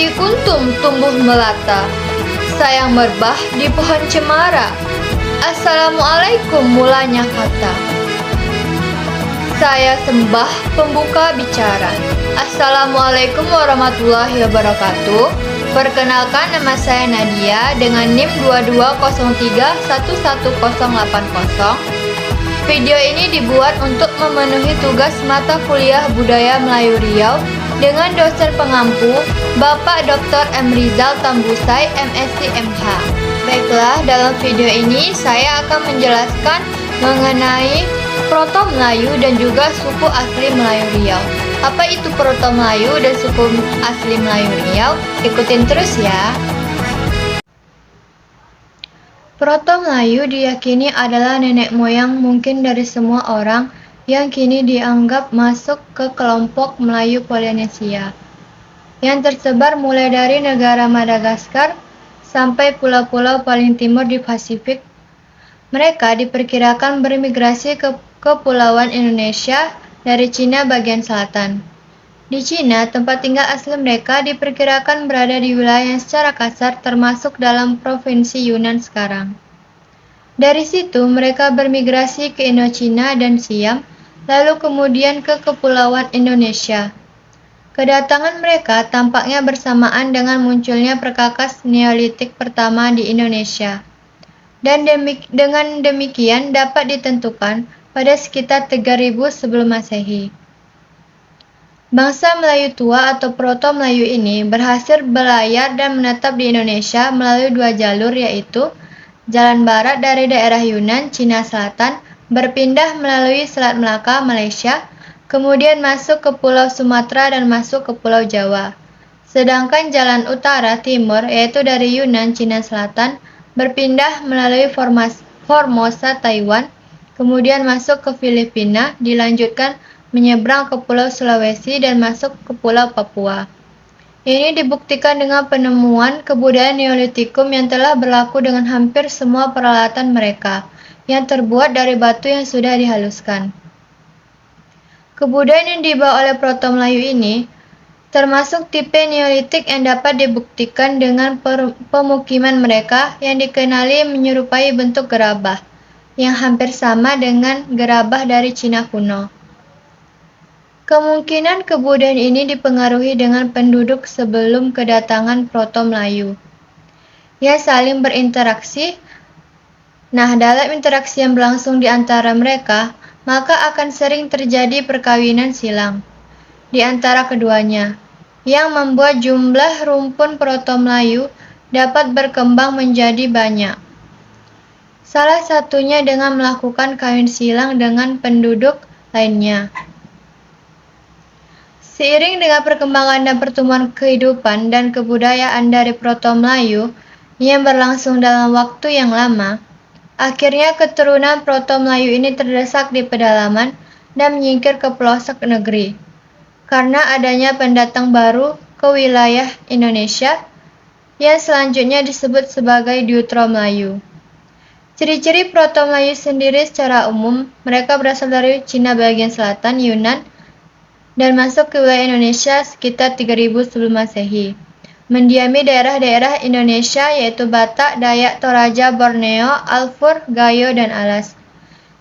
Seperti kuntum tumbuh melata, sayang merbah di pohon cemara. Assalamualaikum mulanya kata. Saya sembah pembuka bicara. Assalamualaikum warahmatullahi wabarakatuh. Perkenalkan, nama saya Nadia dengan NIM 2203111080. Video ini dibuat untuk memenuhi tugas mata kuliah Budaya Melayu Riau dengan dosen pengampu Bapak Dr. M. Rizal Tambusai, MSc MH. Baiklah, dalam video ini saya akan menjelaskan mengenai Proto Melayu dan juga suku asli Melayu Riau. Apa itu Proto Melayu dan suku asli Melayu Riau? Ikutin terus ya. Proto Melayu diyakini adalah nenek moyang mungkin dari semua orang yang kini dianggap masuk ke kelompok Melayu Polinesia, yang tersebar mulai dari negara Madagaskar sampai pulau-pulau paling timur di Pasifik. Mereka diperkirakan bermigrasi ke Kepulauan Indonesia dari Cina bagian selatan. Di Cina, tempat tinggal asli mereka diperkirakan berada di wilayah yang secara kasar termasuk dalam provinsi Yunnan sekarang. Dari situ, mereka bermigrasi ke Indochina dan Siam, lalu kemudian ke Kepulauan Indonesia. Kedatangan mereka tampaknya bersamaan dengan munculnya perkakas Neolitik pertama di Indonesia. Dan dengan demikian dapat ditentukan pada sekitar 3000 sebelum Masehi. Bangsa Melayu tua atau Proto Melayu ini berhasil berlayar dan menetap di Indonesia melalui dua jalur, yaitu jalan barat dari daerah Yunnan, Cina Selatan, berpindah melalui Selat Melaka, Malaysia, kemudian masuk ke Pulau Sumatera dan masuk ke Pulau Jawa. Sedangkan jalan utara timur, yaitu dari Yunnan, Cina Selatan, berpindah melalui Formosa, Taiwan, kemudian masuk ke Filipina, dilanjutkan menyeberang ke Pulau Sulawesi dan masuk ke Pulau Papua. Ini dibuktikan dengan penemuan kebudayaan Neolitikum yang telah berlaku dengan hampir semua peralatan mereka, yang terbuat dari batu yang sudah dihaluskan. Kebudayaan yang dibawa oleh Proto Melayu ini termasuk tipe Neolitik yang dapat dibuktikan dengan pemukiman mereka yang dikenali menyerupai bentuk gerabah, yang hampir sama dengan gerabah dari Cina kuno. Kemungkinan kebudayaan ini dipengaruhi dengan penduduk sebelum kedatangan Proto Melayu, yang saling berinteraksi. Nah, dalam interaksi yang berlangsung di antara mereka, maka akan sering terjadi perkawinan silang di antara keduanya, yang membuat jumlah rumpun Proto Melayu dapat berkembang menjadi banyak. Salah satunya dengan melakukan kawin silang dengan penduduk lainnya. Seiring dengan perkembangan dan pertumbuhan kehidupan dan kebudayaan dari Proto Melayu yang berlangsung dalam waktu yang lama, akhirnya keturunan Proto Melayu ini terdesak di pedalaman dan menyingkir ke pelosok negeri, karena adanya pendatang baru ke wilayah Indonesia yang selanjutnya disebut sebagai Deutero Melayu. Ciri-ciri Proto Melayu sendiri secara umum, mereka berasal dari Cina bagian selatan, Yunnan, dan masuk ke wilayah Indonesia sekitar 3000 sebelum Masehi. Mendiami daerah-daerah Indonesia yaitu Batak, Dayak, Toraja, Borneo, Alfur, Gayo, dan Alas.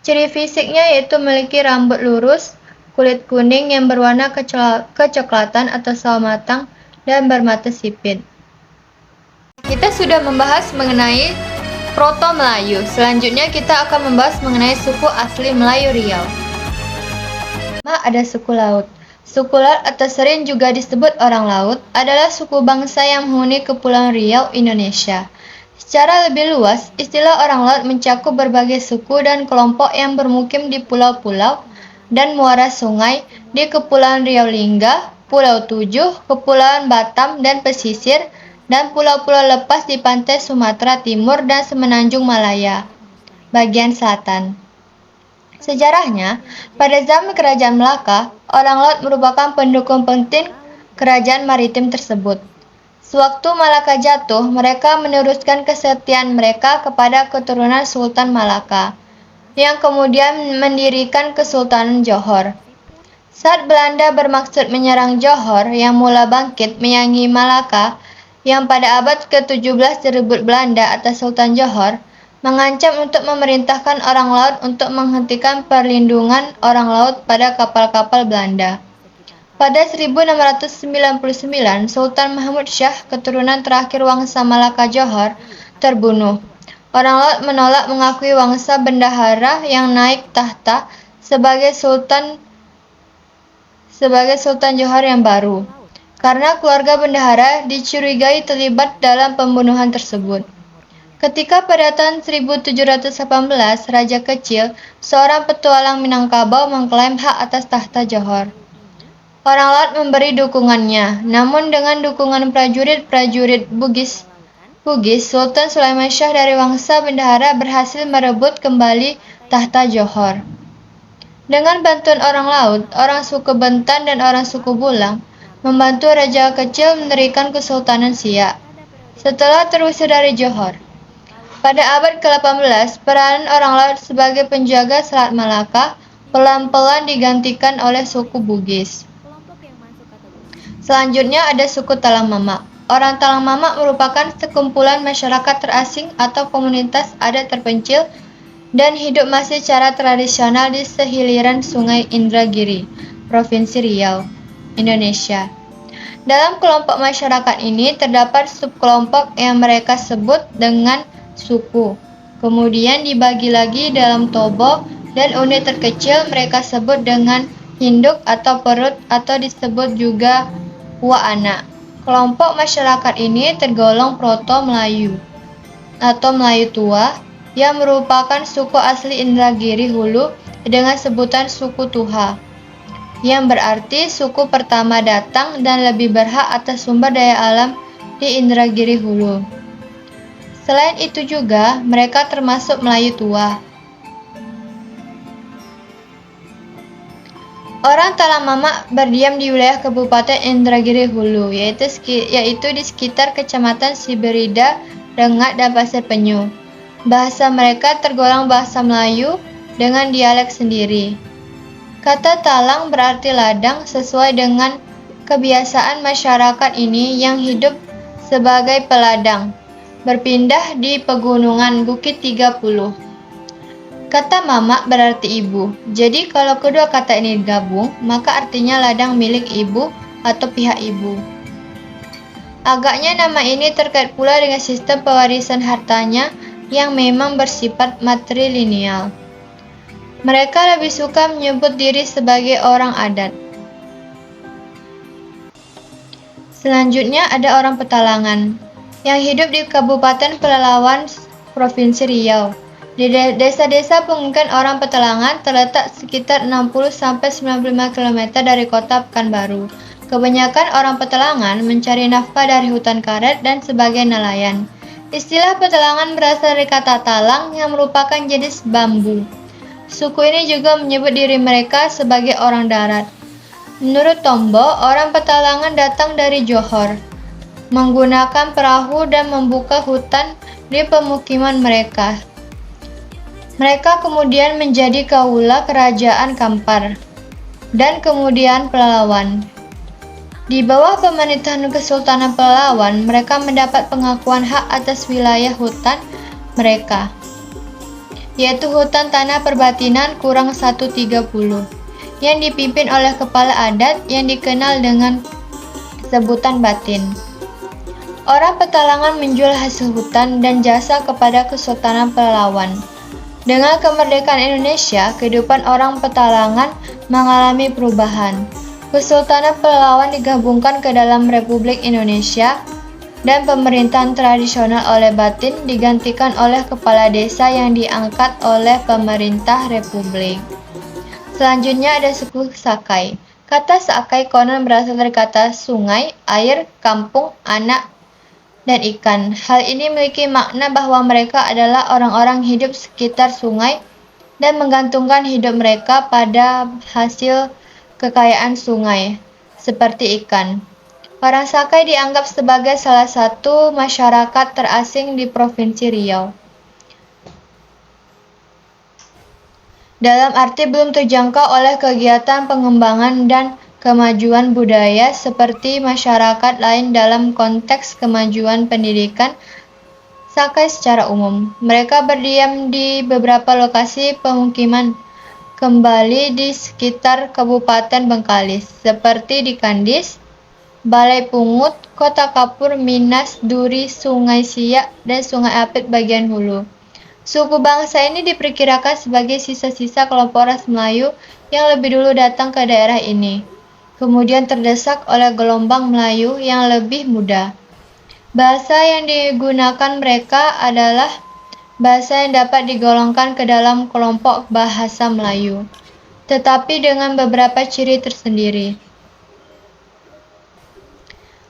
Ciri fisiknya yaitu memiliki rambut lurus, kulit kuning yang berwarna kecoklatan atau sawo matang, dan bermata sipit. Kita sudah membahas mengenai Proto Melayu. Selanjutnya kita akan membahas mengenai suku asli Melayu Riau. Ada suku laut. Suku laut atau sering juga disebut orang laut adalah suku bangsa yang menghuni Kepulauan Riau, Indonesia. Secara lebih luas, istilah orang laut mencakup berbagai suku dan kelompok yang bermukim di pulau-pulau dan muara sungai di Kepulauan Riau Lingga, Pulau Tujuh, Kepulauan Batam dan pesisir, dan pulau-pulau lepas di pantai Sumatera Timur dan Semenanjung Malaya, bagian selatan. Sejarahnya, pada zaman Kerajaan Melaka, orang laut merupakan pendukung penting kerajaan maritim tersebut. Sewaktu Malaka jatuh, mereka meneruskan kesetiaan mereka kepada keturunan Sultan Malaka, yang kemudian mendirikan Kesultanan Johor. Saat Belanda bermaksud menyerang Johor yang mula bangkit menyaingi Malaka yang pada abad ke-17 direbut Belanda atas Sultan Johor, mengancam untuk memerintahkan orang laut untuk menghentikan perlindungan orang laut pada kapal-kapal Belanda. Pada 1699, Sultan Mahmud Shah, keturunan terakhir Wangsa Malaka Johor, terbunuh. Orang laut menolak mengakui Wangsa Bendahara yang naik tahta sebagai Sultan Johor yang baru, karena keluarga bendahara dicurigai terlibat dalam pembunuhan tersebut. Ketika pada tahun 1718, Raja Kecil, seorang petualang Minangkabau mengklaim hak atas tahta Johor. Orang laut memberi dukungannya, namun dengan dukungan prajurit-prajurit Bugis, Sultan Sulaiman Shah dari Wangsa Bendahara berhasil merebut kembali tahta Johor. Dengan bantuan orang laut, orang suku Bentan dan orang suku Bulang membantu Raja Kecil mendirikan Kesultanan Siak setelah terusir dari Johor. Pada abad ke-18, peranan orang laut sebagai penjaga Selat Malaka pelan-pelan digantikan oleh suku Bugis. Selanjutnya ada suku Talang Mamak. Orang Talang Mamak merupakan sekumpulan masyarakat terasing atau komunitas adat terpencil dan hidup masih secara tradisional di sehiliran Sungai Indragiri, Provinsi Riau, Indonesia. Dalam kelompok masyarakat ini terdapat subkelompok yang mereka sebut dengan suku. Kemudian dibagi lagi dalam tobo dan unit terkecil mereka sebut dengan hinduk atau perut atau disebut juga Wa-anak. Kelompok masyarakat ini tergolong Proto-Melayu atau Melayu Tua yang merupakan suku asli Indragiri Hulu dengan sebutan suku Tuha, yang berarti suku pertama datang dan lebih berhak atas sumber daya alam di Indragiri Hulu. Selain itu juga, mereka termasuk Melayu Tua. Orang Talang Mamak berdiam di wilayah Kabupaten Indragiri Hulu, yaitu di sekitar Kecamatan Siberida, Rengat, dan Pasir Penyu. Bahasa mereka tergolong bahasa Melayu dengan dialek sendiri. Kata talang berarti ladang sesuai dengan kebiasaan masyarakat ini yang hidup sebagai peladang, berpindah di pegunungan Bukit 30. Kata mamak berarti ibu, jadi kalau kedua kata ini digabung, maka artinya ladang milik ibu atau pihak ibu. Agaknya nama ini terkait pula dengan sistem pewarisan hartanya yang memang bersifat matrilineal. Mereka lebih suka menyebut diri sebagai orang adat. Selanjutnya ada orang Petalangan yang hidup di Kabupaten Pelalawan, Provinsi Riau. Di desa-desa pemukiman orang Petalangan terletak sekitar 60-95 km dari kota Pekanbaru. Kebanyakan orang Petalangan mencari nafkah dari hutan karet dan sebagai nelayan. Istilah Petalangan berasal dari kata talang yang merupakan jenis bambu. Suku ini juga menyebut diri mereka sebagai orang darat. Menurut Tombo, orang Petalangan datang dari Johor, menggunakan perahu dan membuka hutan di pemukiman mereka. Mereka kemudian menjadi kaula kerajaan Kampar dan kemudian Pelalawan. Di bawah pemerintahan Kesultanan Pelalawan, mereka mendapat pengakuan hak atas wilayah hutan mereka, yaitu hutan tanah perbatinan kurang 130, yang dipimpin oleh kepala adat yang dikenal dengan sebutan batin. Orang Petalangan menjual hasil hutan dan jasa kepada Kesultanan Pelalawan. Dengan kemerdekaan Indonesia, kehidupan orang Petalangan mengalami perubahan. Kesultanan Pelalawan digabungkan ke dalam Republik Indonesia dan pemerintahan tradisional oleh batin digantikan oleh kepala desa yang diangkat oleh pemerintah republik. Selanjutnya ada suku Sakai. Kata Sakai konon berasal dari kata sungai, air, kampung, anak, dan ikan. Hal ini memiliki makna bahwa mereka adalah orang-orang hidup sekitar sungai dan menggantungkan hidup mereka pada hasil kekayaan sungai, seperti ikan. Orang Sakai dianggap sebagai salah satu masyarakat terasing di Provinsi Riau. dalam arti belum terjangkau oleh kegiatan pengembangan dan kemajuan budaya seperti masyarakat lain dalam konteks kemajuan pendidikan Sakai secara umum. Mereka berdiam di beberapa lokasi pemukiman kembali di sekitar Kabupaten Bengkalis, seperti di Kandis, Balai Pungut, Kota Kapur, Minas, Duri, Sungai Siak, dan Sungai Apit bagian hulu. Suku bangsa ini diperkirakan sebagai sisa-sisa kelompok ras Melayu yang lebih dulu datang ke daerah ini, kemudian terdesak oleh gelombang Melayu yang lebih muda. Bahasa yang digunakan mereka adalah bahasa yang dapat digolongkan ke dalam kelompok bahasa Melayu, tetapi dengan beberapa ciri tersendiri.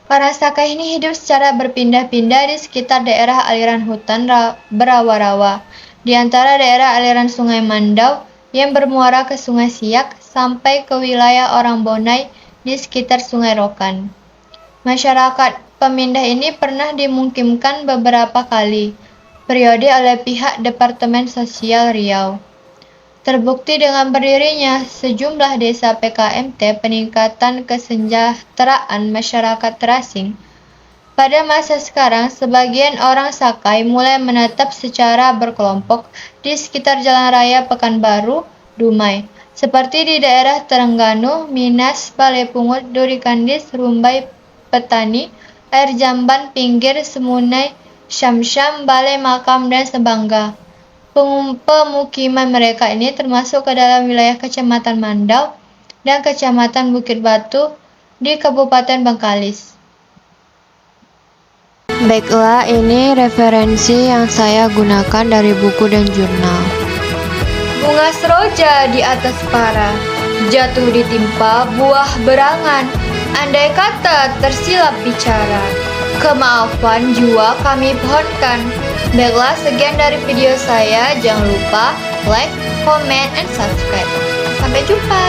Para Sakai ini hidup secara berpindah-pindah di sekitar daerah aliran hutan berawa-rawa, di antara daerah aliran Sungai Mandau yang bermuara ke Sungai Siak sampai ke wilayah orang Bonai di sekitar Sungai Rokan. Masyarakat pemindah ini pernah dimungkinkan beberapa kali periode oleh pihak Departemen Sosial Riau. Terbukti dengan berdirinya sejumlah desa PKMT peningkatan kesejahteraan masyarakat terasing. Pada masa sekarang, sebagian orang Sakai mulai menetap secara berkelompok di sekitar Jalan Raya Pekanbaru, Dumai, seperti di daerah Terengganu, Minas, Balai Pungut, Duri Kandis, Rumbai, Petani, Air Jamban, Pinggir, Semunai, Syam-Syam, Balai Makam, dan Sebangga. Pemukiman mereka ini termasuk ke dalam wilayah Kecamatan Mandau dan Kecamatan Bukit Batu di Kabupaten Bengkalis. Baiklah, ini referensi yang saya gunakan dari buku dan jurnal. Bunga seroja di atas para, jatuh ditimpa buah berangan, andai kata tersilap bicara. Kemaafan jua kami pohonkan. Baiklah, sekian dari video saya. Jangan lupa like, comment, and subscribe. Sampai jumpa.